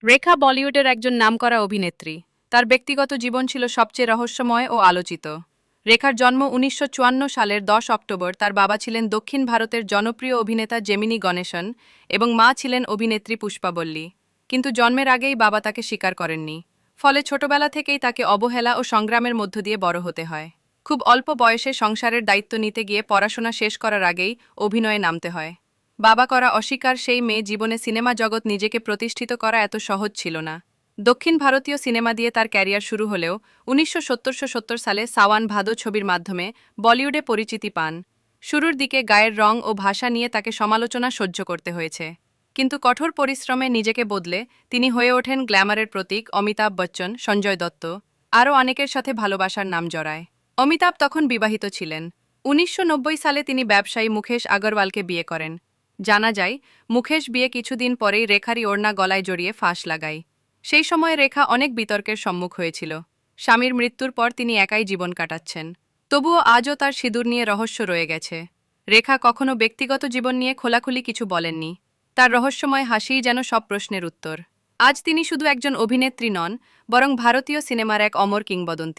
রেখা বলিউডের একজন নামকরা অভিনেত্রী। তার ব্যক্তিগত জীবন ছিল সবচেয়ে রহস্যময় ও আলোচিত। রেখার জন্ম ১৯৫৪ সালের ১০ অক্টোবর। তার বাবা ছিলেন দক্ষিণ ভারতের জনপ্রিয় অভিনেতা জেমিনি গণেশন এবং মা ছিলেন অভিনেত্রী পুষ্পাবল্লী। কিন্তু জন্মের আগেই বাবা তাকে স্বীকার করেননি। ফলে ছোটবেলা থেকেই তাকে অবহেলা ও সংগ্রামের মধ্য দিয়ে বড় হতে হয়। খুব অল্প বয়সে সংসারের দায়িত্ব নিতে গিয়ে পড়াশোনা শেষ করার আগেই অভিনয়ে নামতে হয়। বাবা করা অস্বীকার সেই মেয়ে জীবনে সিনেমা জগৎ নিজেকে প্রতিষ্ঠিত করা এত সহজ ছিল না। দক্ষিণ ভারতীয় সিনেমা দিয়ে তার ক্যারিয়ার শুরু হলেও ১৯৭০ সালে সাওয়ান ভাদো ছবির মাধ্যমে বলিউডে পরিচিতি পান। শুরুর দিকে গায়ের রং ও ভাষা নিয়ে তাকে সমালোচনা সহ্য করতে হয়েছে। কিন্তু কঠোর পরিশ্রমে নিজেকে বদলে তিনি হয়ে ওঠেন গ্ল্যামারের প্রতীক। অমিতাভ বচ্চন, সঞ্জয় দত্ত আরও অনেকের সাথে ভালোবাসার নাম জড়ায়। অমিতাভ তখন বিবাহিত ছিলেন। ১৯৯০ সালে তিনি ব্যবসায়ী মুকেশ আগরওয়ালকে বিয়ে করেন। জানা যায়, মুকেশ বিয়ে কিছুদিন পরেই রেখারই ওড়না গলায় জড়িয়ে ফাঁস লাগায়। সেই সময় রেখা অনেক বিতর্কের সম্মুখ হয়েছিল। স্বামীর মৃত্যুর পর তিনি একাই জীবন কাটাচ্ছেন। তবুও আজও তার সিঁদুর নিয়ে রহস্য রয়ে গেছে। রেখা কখনো ব্যক্তিগত জীবন নিয়ে খোলাখুলি কিছু বলেননি। তার রহস্যময় হাসিই যেন সব প্রশ্নের উত্তর। আজ তিনি শুধু একজন অভিনেত্রী নন, বরং ভারতীয় সিনেমার এক অমর কিংবদন্তি।